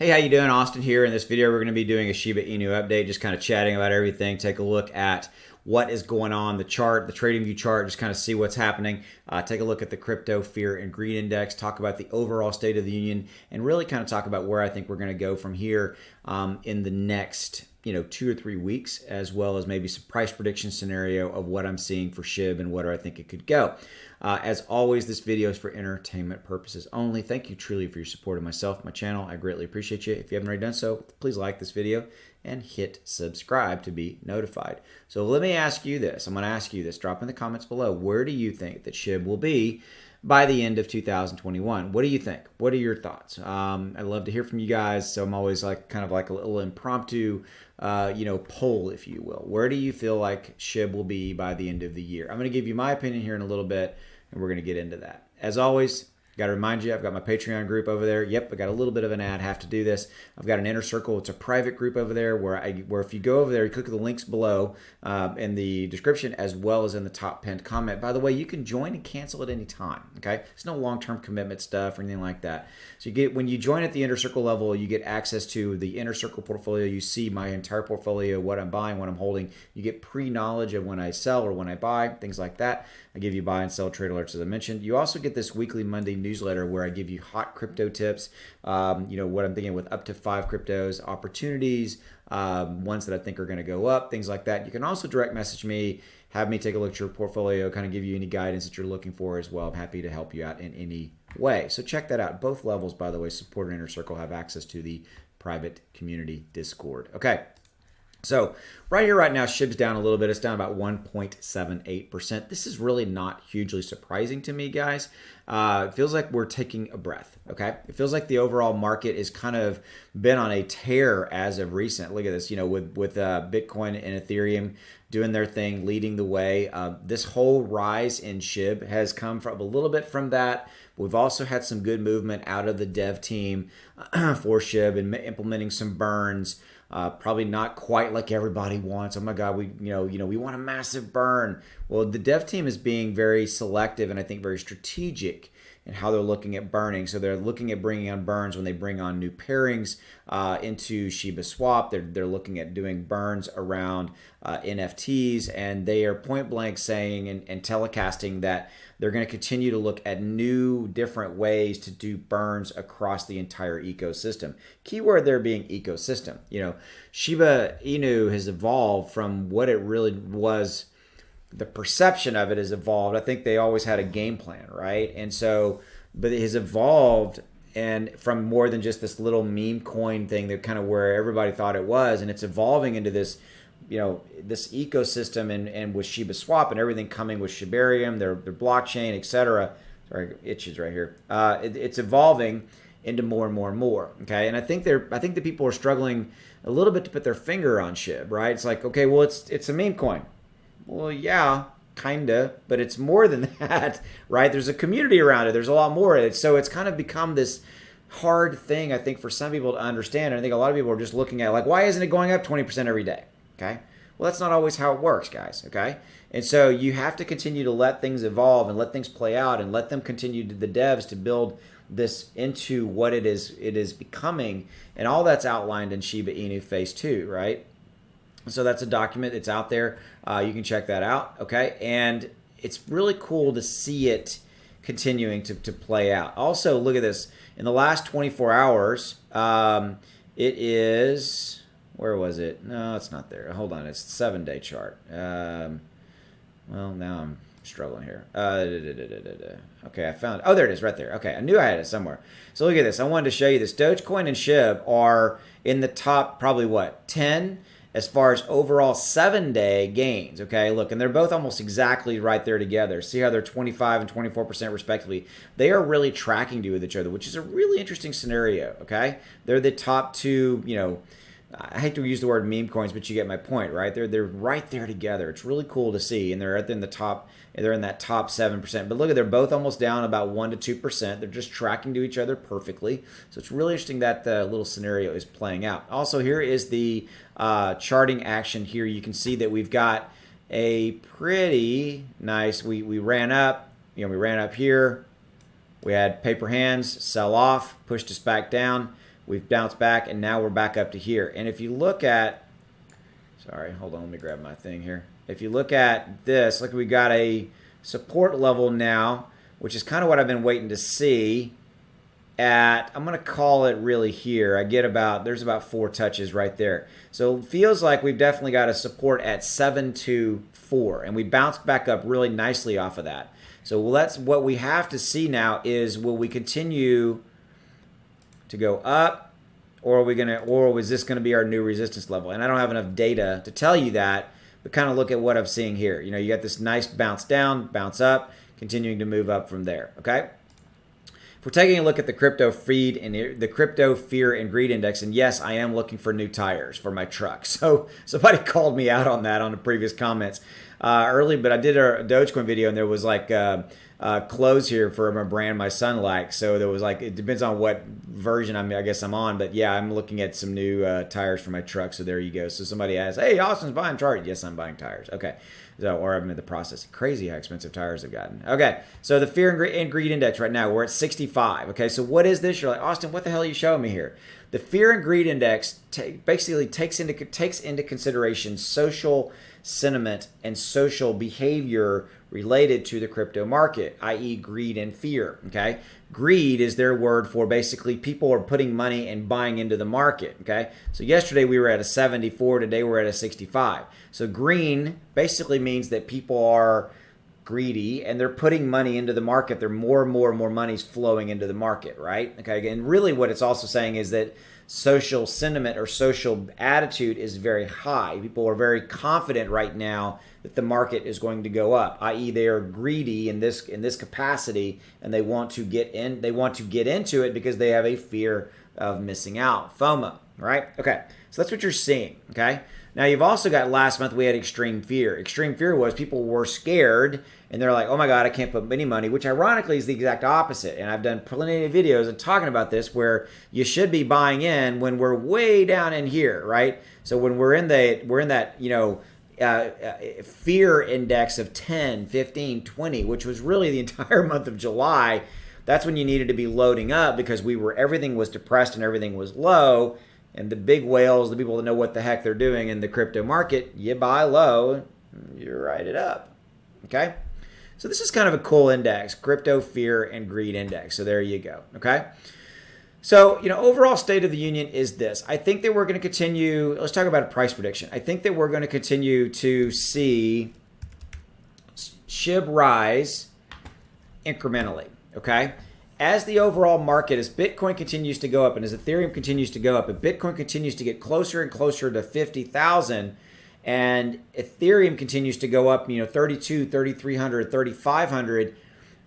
Hey, how you doing? Austin here. In this video, we're going to be doing a Shiba Inu update, just kind of chatting about everything. Take a look at what is going on, the chart, the trading view chart, just kind of see what's happening. Take a look at the crypto fear and greed index, talk about the overall state of the union, and really kind of talk about where I think we're going to go from here in the next 2 or 3 weeks, as well as maybe some price prediction scenario of what I'm seeing for SHIB and where I think it could go. As always, this video is for entertainment purposes only. Thank you truly for your support of myself, my channel. I greatly appreciate you. If you haven't already done so, please like this video and hit subscribe to be notified. So let me ask you this. I'm going to ask you this. Drop in the comments below. Where do you think that SHIB will be by the end of 2021? What do you think? What are your thoughts? I'd love to hear from you guys. So I'm always kind of like a little impromptu, poll, if you will. Where do you feel like SHIB will be by the end of the year? I'm going to give you my opinion here in a little bit, and we're going to get into that. As always, got to remind you, I've got my Patreon group over there. Yep, I got a little bit of an ad, have to do this. I've got an inner circle. It's a private group over there where if you go over there, you click the links below in the description as well as in the top pinned comment. By the way, you can join and cancel at any time, okay? It's no long-term commitment stuff or anything like that. So when you join at the inner circle level, you get access to the inner circle portfolio. You see my entire portfolio, what I'm buying, what I'm holding. You get pre-knowledge of when I sell or when I buy, things like that. I give you buy and sell trade alerts, as I mentioned. You also get this weekly Monday newsletter where I give you hot crypto tips, what I'm thinking with up to 5 cryptos, opportunities, ones that I think are going to go up, things like that. You can also direct message me, have me take a look at your portfolio, kind of give you any guidance that you're looking for as well. I'm happy to help you out in any way. So check that out. Both levels, by the way, support and inner circle, have access to the private community Discord. Okay. So right here, right now, SHIB's down a little bit. It's down about 1.78%. This is really not hugely surprising to me, guys. It feels like we're taking a breath, okay? It feels like the overall market is kind of been on a tear as of recent. Look at this, with Bitcoin and Ethereum doing their thing, leading the way. This whole rise in SHIB has come from a little bit from that. We've also had some good movement out of the dev team for SHIB and implementing some burns. Probably not quite like everybody wants. Oh my God, we want a massive burn. Well, the dev team is being very selective and I think very strategic in how they're looking at burning. So they're looking at bringing on burns when they bring on new pairings into Shiba Swap. They're looking at doing burns around NFTs, and they are point blank saying and telecasting that they're going to continue to look at new, different ways to do burns across the entire ecosystem. Keyword there being ecosystem. Shiba Inu has evolved from what it really was. The perception of it has evolved. I think they always had a game plan, right? And so, but it has evolved and from more than just this little meme coin thing that kind of where everybody thought it was, and it's evolving into this this ecosystem and with Shiba Swap and everything coming with Shibarium, their blockchain, etc. Sorry, itches right here. It's evolving into more and more and more. Okay, and I think the people are struggling a little bit to put their finger on SHIB, right? It's like, okay, well, it's a meme coin. Well, yeah, kinda, but it's more than that, right? There's a community around it. There's a lot more. So it's kind of become this hard thing, I think, for some people to understand. And I think a lot of people are just looking at, like, why isn't it going up 20% every day? Okay. Well, that's not always how it works, guys. Okay. And so you have to continue to let things evolve and let things play out and let them continue to the devs to build this into what it is becoming. And all that's outlined in Shiba Inu Phase 2, right? So that's a document. It's out there. You can check that out. Okay. And it's really cool to see it continuing to play out. Also, look at this. In the last 24 hours, it is, where was it? No, it's not there. Hold on. It's the 7-day chart. Well, now I'm struggling here. Okay, I found it. Oh, there it is right there. Okay, I knew I had it somewhere. So look at this. I wanted to show you this. Dogecoin and SHIB are in the top probably 10 as far as overall 7-day gains. Okay, look, and they're both almost exactly right there together. See how they're 25 and 24% respectively. They are really tracking to with each other, which is a really interesting scenario. Okay, they're the top two, I hate to use the word meme coins, but you get my point, right? They're right there together. It's really cool to see, and they're in the top. They're in that top 7%. But look, they're both almost down about 1 to 2%. They're just tracking to each other perfectly. So it's really interesting that the little scenario is playing out. Also, here is the charting action. Here you can see that we've got a pretty nice. We ran up. We ran up here. We had paper hands sell off, pushed us back down. We've bounced back, and now we're back up to here. And if you look at, sorry, hold on, let me grab my thing here. If you look at this, look, we got a support level now, which is kind of what I've been waiting to see at, I'm going to call it really here. I get about, there's about 4 touches right there. So it feels like we've definitely got a support at 724, and we bounced back up really nicely off of that. So that's what we have to see now is, will we continue to go up, or are we going to, or is this going to be our new resistance level? And I don't have enough data to tell you that, but kind of look at what I'm seeing here. You know, you got this nice bounce down, bounce up, continuing to move up from there, okay? If we're taking a look at the crypto feed and the crypto fear and greed index, and yes, I am looking for new tires for my truck. So somebody called me out on that on the previous comments early, but I did a Dogecoin video, and there was like clothes here for a brand my son likes. So there was like, it depends on what version I guess I'm on, but yeah, I'm looking at some new tires for my truck. So there you go. So somebody asked, hey, Austin's buying tires. Yes, I'm buying tires. Okay. So, or I'm in the process. Crazy how expensive tires have gotten. Okay, so the fear and greed index right now, we're at 65. Okay, so what is this? You're like, Austin, what the hell are you showing me here? The fear and greed index basically takes into consideration social sentiment and social behavior related to the crypto market, i.e. greed and fear, okay? Greed is their word for basically people are putting money and buying into the market, okay? So yesterday we were at a 74, today we're at a 65. So green basically means that people are greedy and they're putting money into the market. They're more and more money's flowing into the market, right? Okay, and really what it's also saying is that social sentiment or social attitude is very high. People are very confident right now that the market is going to go up, i.e. they are greedy in this capacity, and they want to get into it because they have a fear of missing out, FOMO, right? Okay, so that's what you're seeing, okay? Now you've also got, last month we had extreme fear. Extreme fear was people were scared and they're like, oh my God, I can't put any money, which ironically is the exact opposite. And I've done plenty of videos and talking about this where you should be buying in when we're way down in here, right? So when we're in that, you know, fear index of 10, 15, 20, which was really the entire month of July, that's when you needed to be loading up because everything was depressed and everything was low. And the big whales, the people that know what the heck they're doing in the crypto market, you buy low, you ride it up, okay? So this is kind of a cool index, crypto fear and greed index. So there you go, okay? So, you know, overall state of the union is this. I think that we're going to continue, let's talk about a price prediction. I think that we're going to continue to see SHIB rise incrementally, okay? As the overall market, as Bitcoin continues to go up and as Ethereum continues to go up, and Bitcoin continues to get closer and closer to 50,000, and Ethereum continues to go up, you know, 32, 3,300, 3,500,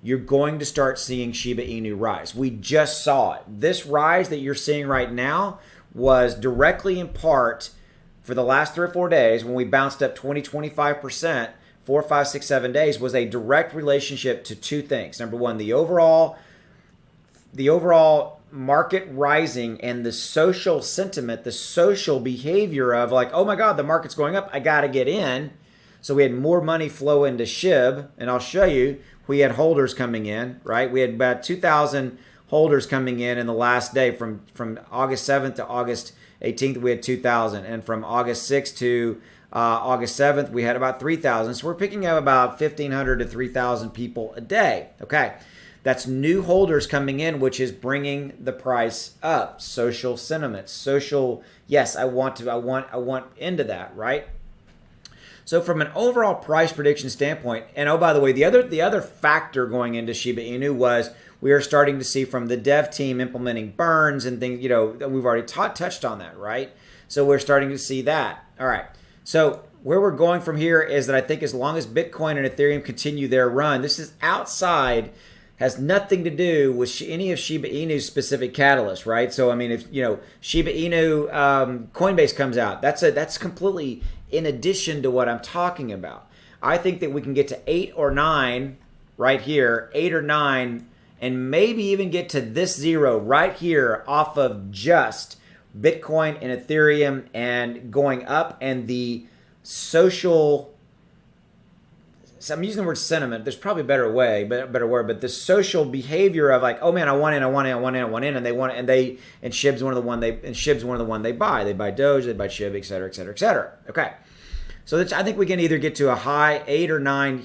you're going to start seeing Shiba Inu rise. We just saw it. This rise that you're seeing right now was directly in part for the last 3 or 4 days when we bounced up 20, 25%, 4, 5, 6, 7 days, was a direct relationship to 2 things. Number one, the overall market rising and the social sentiment, the social behavior of like, oh my God, the market's going up, I got to get in. So we had more money flow into SHIB, and I'll show you, we had holders coming in, right? We had about 2,000 holders coming in the last day. From August 7th to August 18th, we had 2,000. And from August 6th to August 7th, we had about 3,000. So we're picking up about 1,500 to 3,000 people a day, okay? That's new holders coming in, which is bringing the price up. Social sentiment, social, yes, I want into that, right? So from an overall price prediction standpoint, and oh, by the way, the other factor going into Shiba Inu was we are starting to see from the dev team implementing burns and things, you know, we've already touched on that, right? So we're starting to see that. All right. So where we're going from here is that I think as long as Bitcoin and Ethereum continue their run, this is outside, has nothing to do with any of Shiba Inu's specific catalysts, right? So I mean, if you know Shiba Inu, Coinbase comes out, that's completely in addition to what I'm talking about. I think that we can get to 8 or 9 right here, 8 or 9, and maybe even get to this 0 right here off of just Bitcoin and Ethereum and going up, and the social so I'm using the word sentiment. There's probably a better word, but the social behavior of like, oh man, I want in, and they want, and SHIB's one of the one they buy. They buy Doge, they buy SHIB, et cetera, et cetera, et cetera. Okay, so I think we can either get to a high 8 or 9,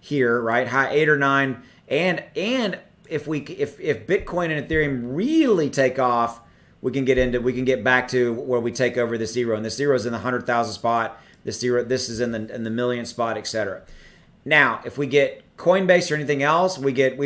here, right? High 8 or 9, and if Bitcoin and Ethereum really take off, we can get back to where we take over the zero, and the zero is in the 100,000 spot. This is in the million spot, etc. Now, if we get Coinbase or anything else, we get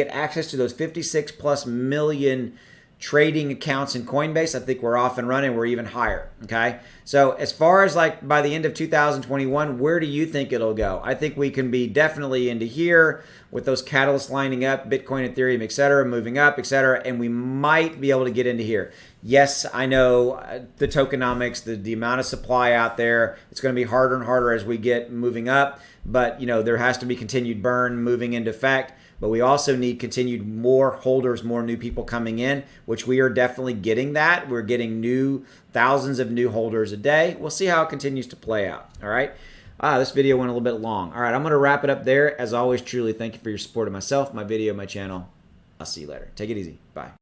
access to those 56 plus million trading accounts in Coinbase. I think we're off and running. We're even higher. Okay. So as far as like by the end of 2021, where do you think it'll go? I think we can be definitely into here with those catalysts lining up, Bitcoin, Ethereum, etc., moving up, etc., and we might be able to get into here. Yes, I know the tokenomics, the amount of supply out there, it's going to be harder and harder as we get moving up, but there has to be continued burn moving into effect. But we also need continued more holders, more new people coming in, which we are definitely getting that. We're getting thousands of new holders a day. We'll see how it continues to play out. All right. This video went a little bit long. All right, I'm going to wrap it up there. As always, truly thank you for your support of myself, my video, my channel. I'll see you later. Take it easy. Bye.